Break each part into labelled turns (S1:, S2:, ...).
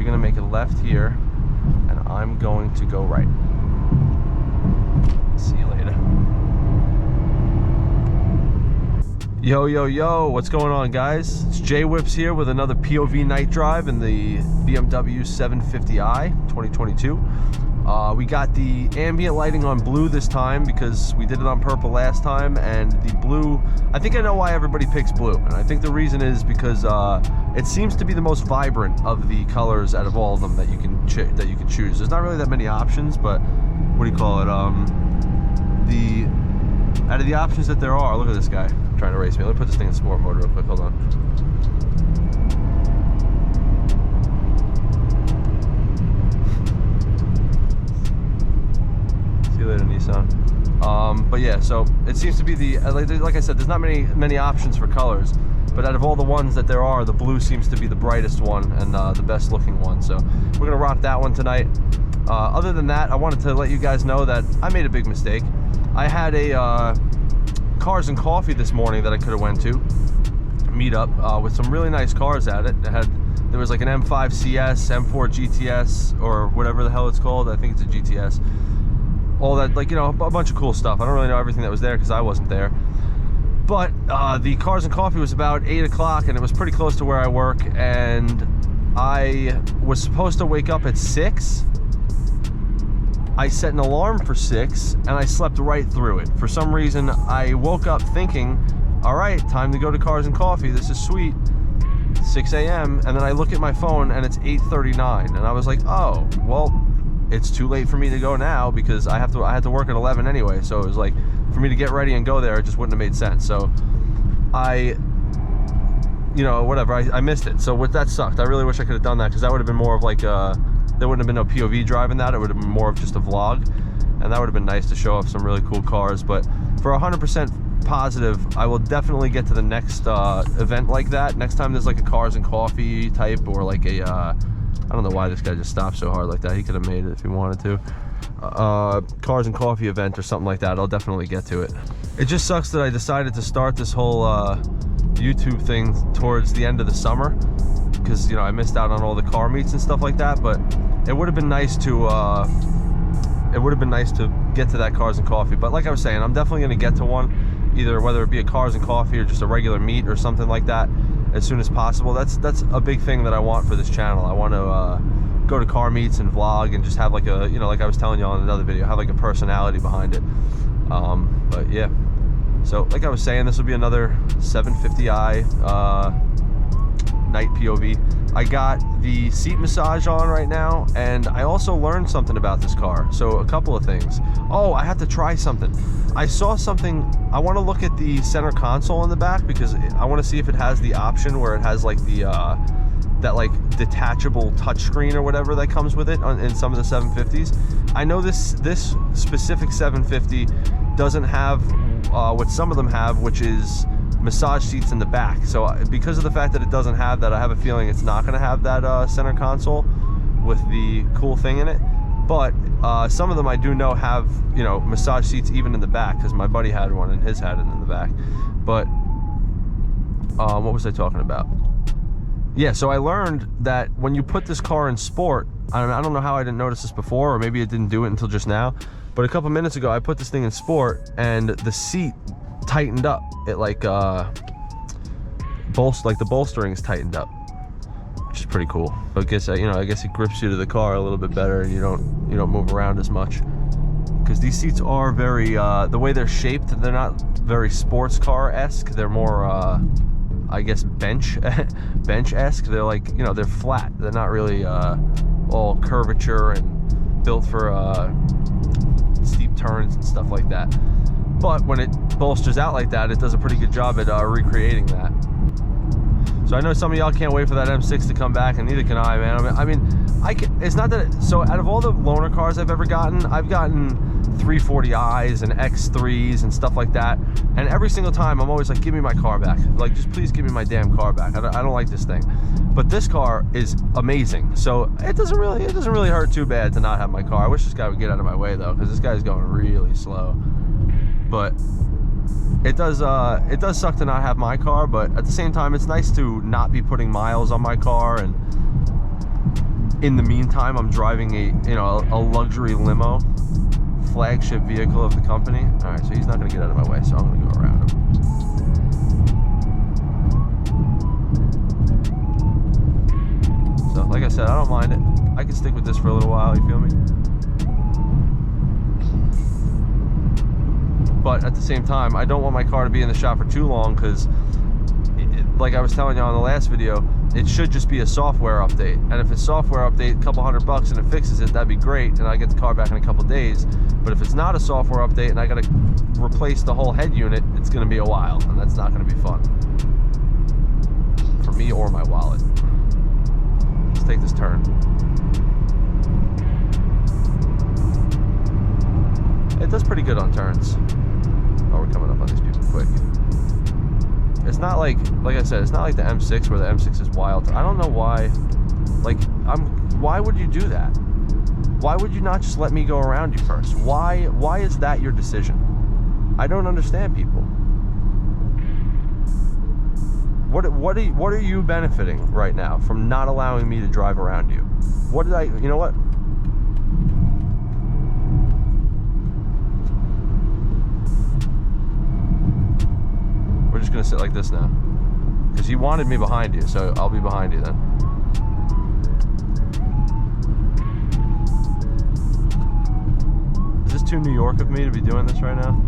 S1: gonna make a left here, and I'm going to go right. See you later. Yo, yo, yo, what's going on, guys? It's Jaywhips here with another POV night drive in the BMW 750i 2022. We got the ambient lighting on blue this time because we did it on purple last time, and the blue, I think I know why everybody picks blue, and I think the reason is because it seems to be the most vibrant of the colors out of all of them that you can choose. There's not really that many options, but what do you call it? Out of the options that there are, look at this guy trying to race me. Let me put this thing in sport mode real quick. Hold on. See you later, Nissan. But yeah, so it seems to be the like I said, there's not many options for colors, but out of all the ones that there are, the blue seems to be the brightest one and the best looking one. So we're gonna rock that one tonight. Other than that, I wanted to let you guys know that I made a big mistake. I had a Cars and Coffee this morning that I could have went to meet up with some really nice cars at it. There was like an M5 CS, M4 GTS, or whatever the hell it's called. I think it's a GTS. All that, like, you know, a bunch of cool stuff. I don't really know everything that was there because I wasn't there. But the Cars and Coffee was about 8 o'clock, and it was pretty close to where I work, and I was supposed to wake up at 6. I set an alarm for 6, and I slept right through it. For some reason, I woke up thinking, all right, time to go to Cars and Coffee. This is sweet. 6 a.m. And then I look at my phone, and it's 8:39. And I was like, oh, well, it's too late for me to go now because I had to work at 11 anyway. So it was like, for me to get ready and go there, it just wouldn't have made sense. So whatever, I missed it. So that sucked. I really wish I could have done that because that would have been more of like there wouldn't have been no POV drive in that. It would have been more of just a vlog, and that would have been nice to show off some really cool cars. But for 100% positive, I will definitely get to the next event like that. Next time there's like a Cars and Coffee type, or like a I don't know why this guy just stopped so hard like that. He could have made it if he wanted to. Cars and Coffee event or something like that. I'll definitely get to it. It just sucks that I decided to start this whole YouTube thing towards the end of the summer, because, you know, I missed out on all the car meets and stuff like that. But it would have been nice to get to that Cars and Coffee. But like I was saying, I'm definitely going to get to one, either whether it be a Cars and Coffee or just a regular meet or something like that, as soon as possible. That's a big thing that I want for this channel. I want to go to car meets and vlog and just have like a, you know, like I was telling you on another video, have like a personality behind it. But yeah, so like I was saying, this will be another 750i night POV. I got the seat massage on right now, and I also learned something about this car. So a couple of things. Oh, I have to try something. I saw something. I want to look at the center console in the back because I want to see if it has the option where it has like the that like detachable touchscreen or whatever that comes with it in some of the 750s. I know this specific 750 doesn't have what some of them have, which is massage seats in the back. So because of the fact that it doesn't have that, I have a feeling it's not going to have that center console with the cool thing in it. But some of them I do know have, you know, massage seats even in the back, because my buddy had one and his had it in the back. But what was I talking about? Yeah, so I learned that when you put this car in sport, I don't know how I didn't notice this before, or maybe it didn't do it until just now, but a couple minutes ago I put this thing in sport and the seat tightened up. It like the bolstering's tightened up, which is pretty cool. I guess I guess it grips you to the car a little bit better, and you don't move around as much, because these seats are very the way they're shaped, they're not very sports car-esque. They're more I guess bench-esque. They're like, you know, they're flat. They're not really all curvature and built for steep turns and stuff like that. But when it bolsters out like that, it does a pretty good job at recreating that. So I know some of y'all can't wait for that M6 to come back, and neither can I, man. I mean, it's not that. So out of all the loaner cars I've ever gotten, I've gotten 340i's and X3s and stuff like that, and every single time I'm always like, give me my car back. Like, just please give me my damn car back. I don't like this thing. But this car is amazing, so it doesn't really hurt too bad to not have my car. I wish this guy would get out of my way though, because this guy's going really slow. But it does suck to not have my car, but at the same time, it's nice to not be putting miles on my car and in the meantime, I'm driving a luxury limo, flagship vehicle of the company. All right, so he's not gonna get out of my way, so I'm gonna go around him. So, like I said, I don't mind it. I can stick with this for a little while, you feel me? But at the same time, I don't want my car to be in the shop for too long, because like I was telling you on the last video, it should just be a software update. And if it's software update, a couple $100 and it fixes it, that'd be great, and I get the car back in a couple days. But if it's not a software update and I gotta replace the whole head unit, it's gonna be a while, and that's not gonna be fun for me or my wallet. Let's take this turn. It does pretty good on turns. Oh, we're coming up on these people quick. It's not like I said, it's not like the M6 where the M6 is wild. I don't know why. Like, why would you do that? Why would you not just let me go around you first? Why is that your decision? I don't understand people. What are you benefiting right now from not allowing me to drive around you? What did you know what? We're just gonna sit like this now, because you wanted me behind you, so I'll be behind you then. Is this too New York of me to be doing this right now?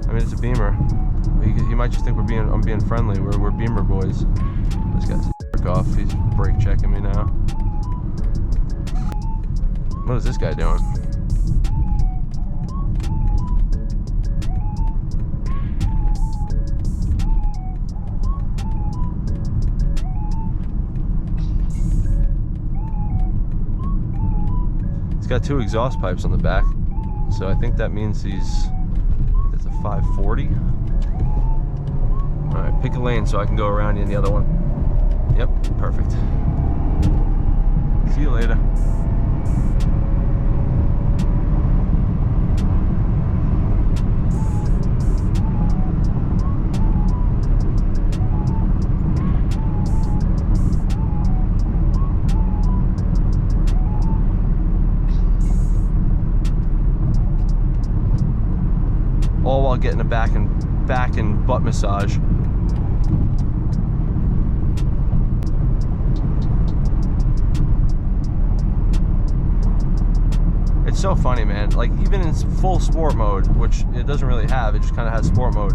S1: I mean, it's a Beamer. You might just think I'm being friendly. We're Beamer boys. This guy's a off. He's brake checking me now. What is this guy doing? He's got 2 exhaust pipes on the back, so I think that means that's a 540. All right, pick a lane so I can go around you in the other one. Yep, perfect. See you later. All while getting a back and butt massage. It's so funny, man. Like, even in full sport mode, which it doesn't really have, it just kind of has sport mode.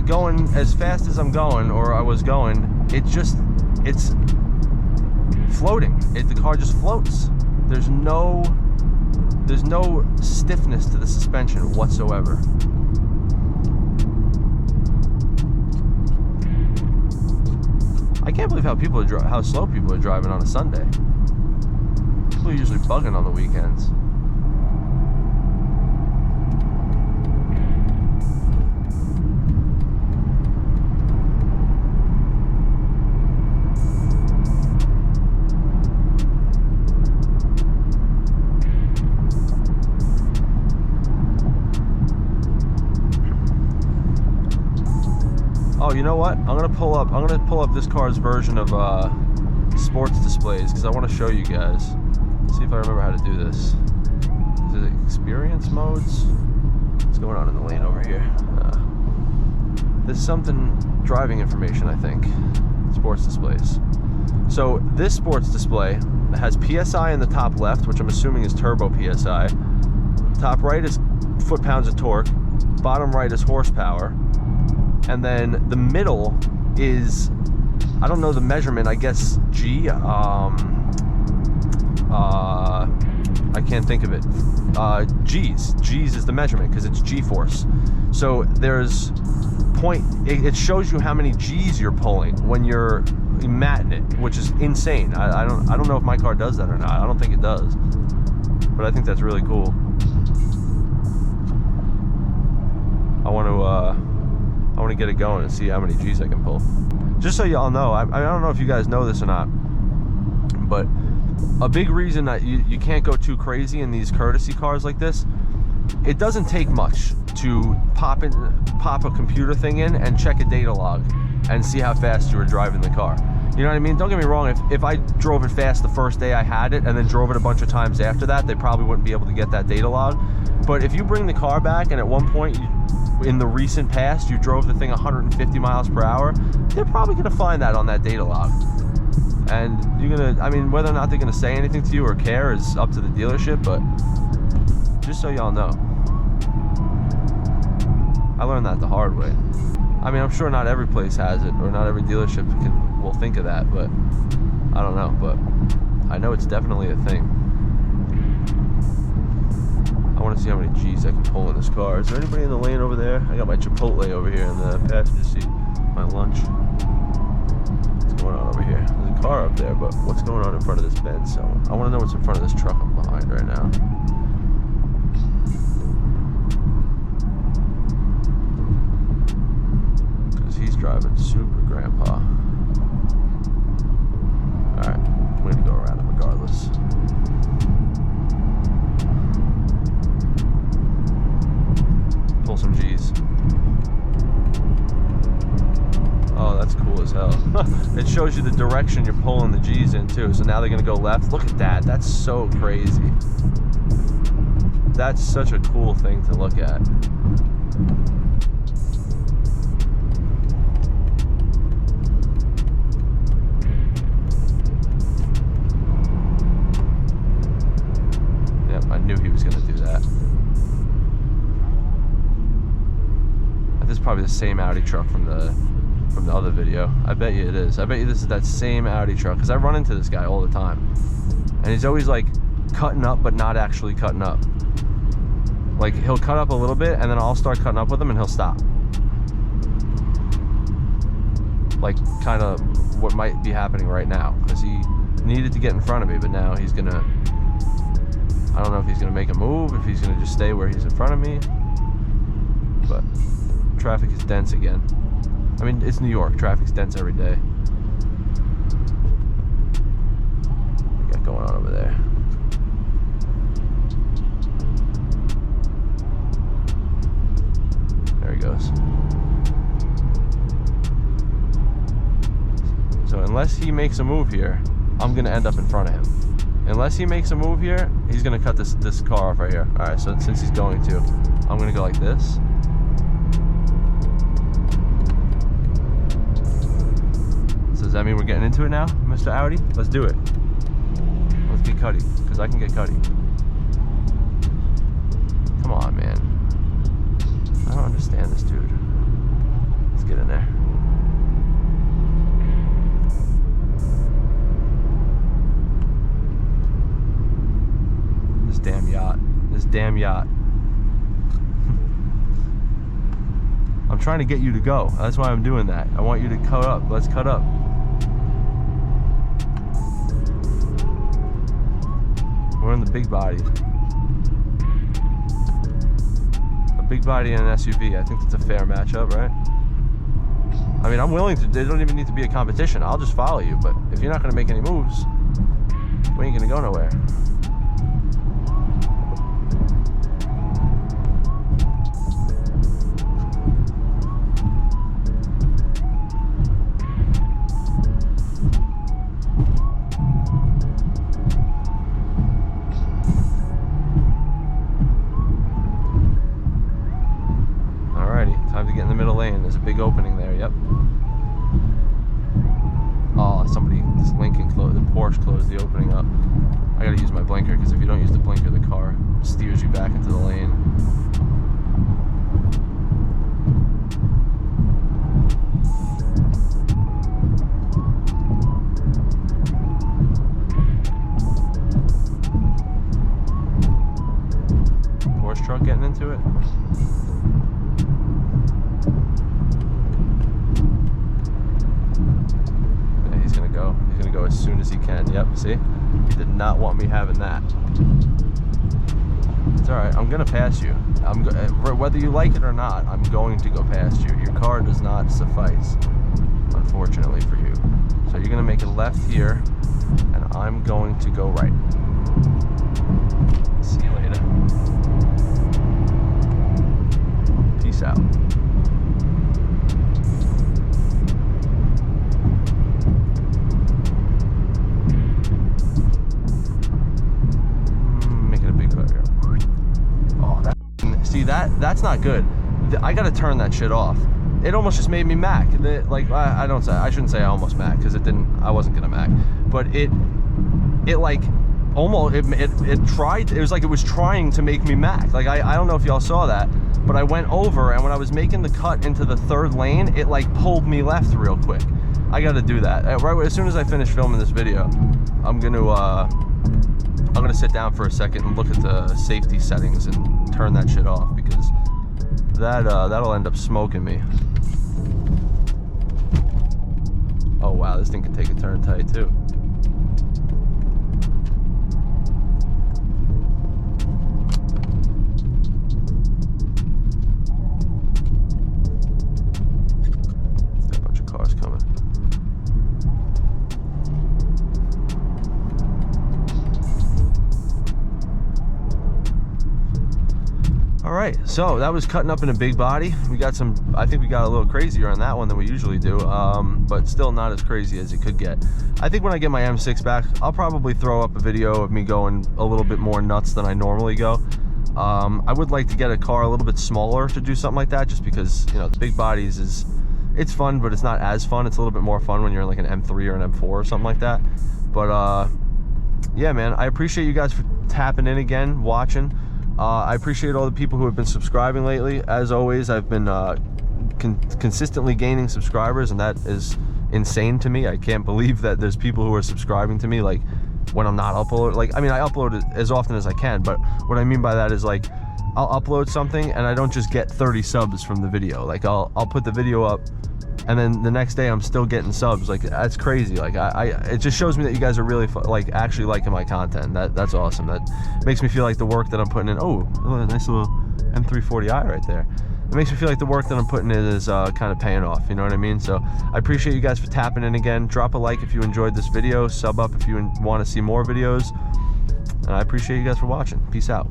S1: Going as fast as I'm going, or I was going, it's floating. The car just floats. There's no stiffness to the suspension whatsoever. I can't believe how slow people are driving on a Sunday. People are usually bugging on the weekends. Oh, you know what? I'm gonna pull up this car's version of sports displays, because I want to show you guys. See if I remember how to do this. Is it experience modes? What's going on in the lane over here? There's something driving information, I think. Sports displays. So this sports display has PSI in the top left, which I'm assuming is turbo PSI. Top right is foot-pounds of torque. Bottom right is horsepower. And then the middle is, I don't know the measurement, I guess G, I can't think of it. G's is the measurement, because it's G-force. So there's it shows you how many G's you're pulling when you're matting it, which is insane. I don't know if my car does that or not. I don't think it does, but I think that's really cool. I want to get it going and see how many G's I can pull. Just so y'all know, I don't know if you guys know this or not, but a big reason that you can't go too crazy in these courtesy cars like this, it doesn't take much to pop a computer thing in and check a data log and see how fast you were driving the car. You know what I mean? Don't get me wrong, if I drove it fast the first day I had it and then drove it a bunch of times after that, they probably wouldn't be able to get that data log. But if you bring the car back and at one point in the recent past you drove the thing 150 miles per hour, they're probably going to find that on that data log. And you're going to, I mean, whether or not they're going to say anything to you or care is up to the dealership, but just so y'all know. I learned that the hard way. I mean, I'm sure not every place has it, or not every dealership will think of that, but I don't know. But I know it's definitely a thing. I want to see how many G's I can pull in this car. Is there anybody in the lane over there? I got my Chipotle over here in the passenger seat. My lunch. What's going on over here? There's a car up there, but what's going on in front of this Benz? So I want to know what's in front of this truck I'm behind right now. He's driving super grandpa. Alright, I'm gonna go around him regardless. Pull some G's. Oh, that's cool as hell. It shows you the direction you're pulling the G's in too. So now they're gonna go left. Look at that. That's so crazy. That's such a cool thing to look at. I knew he was going to do that. This is probably the same Audi truck from the other video. I bet you it is. I bet you this is that same Audi truck, because I run into this guy all the time. And he's always like cutting up, but not actually cutting up. Like he'll cut up a little bit, and then I'll start cutting up with him, and he'll stop. Like kind of what might be happening right now, because he needed to get in front of me, but now he's going to... I don't know if he's going to make a move, if he's going to just stay where he's in front of me. But traffic is dense again. I mean, it's New York. Traffic's dense every day. What we got going on over there? There he goes. So unless he makes a move here, I'm going to end up in front of him. Unless he makes a move here, he's going to cut this car off right here. Alright, so since he's going to, I'm going to go like this. So does that mean we're getting into it now, Mr. Audi? Let's do it. Let's get cutty, because I can get cutty. Come on, man. I don't understand this dude. Let's get in there. This damn yacht. I'm trying to get you to go. That's why I'm doing that. I want you to cut up. Let's cut up. We're in the big body. A big body and an SUV. I think that's a fair matchup, right? I mean, I'm willing to. They don't even need to be a competition. I'll just follow you. But if you're not going to make any moves, we ain't going to go nowhere. Time to get in the middle lane. There's a big opening there. Yep. Oh, this Lincoln closed, the Porsche closed the opening up. I gotta use my blinker, because if you don't use the blinker, the car steers you back into the lane. Porsche truck getting into it. Go as soon as he can. Yep, see? He did not want me having that. It's alright, I'm gonna pass you. Whether you like it or not, I'm going to go past you. Your car does not suffice, unfortunately for you. So you're gonna make a left here, and I'm going to go right. See you later. Peace out. that's not good. I gotta turn that shit off. It almost just made me mac. Like I shouldn't say I almost mac, because I wasn't gonna mac, but it like almost it tried. It was like it was trying to make me mac. Like I don't know if y'all saw that, but I went over, and when I was making the cut into the third lane, it like pulled me left real quick. I got to do that right as soon as I finish filming this video. I'm gonna sit down for a second and look at the safety settings and turn that shit off, because that'll end up smoking me. Oh wow, this thing can take a turn tight too. Alright, so that was cutting up in a big body. We got I think we got a little crazier on that one than we usually do, but still not as crazy as it could get. I think when I get my M6 back, I'll probably throw up a video of me going a little bit more nuts than I normally go. I would like to get a car a little bit smaller to do something like that, just because, you know, the big bodies it's fun, but it's not as fun. It's a little bit more fun when you're in like an M3 or an M4 or something like that. But yeah, man, I appreciate you guys for tapping in again, watching. I appreciate all the people who have been subscribing lately. As always, I've been consistently gaining subscribers, and that is insane to me. I can't believe that there's people who are subscribing to me, like, when I'm not uploading. Like, I mean, I upload it as often as I can, but what I mean by that is, like, I'll upload something and I don't just get 30 subs from the video. Like, I'll put the video up, and then the next day I'm still getting subs. Like, that's crazy. Like, it just shows me that you guys are really like actually liking my content. That's awesome. That makes me feel like the work that I'm putting in. Oh, a nice little M340i right there. It makes me feel like the work that I'm putting in is kind of paying off. You know what I mean? So I appreciate you guys for tapping in again. Drop a like if you enjoyed this video. Sub up if you want to see more videos. And I appreciate you guys for watching. Peace out.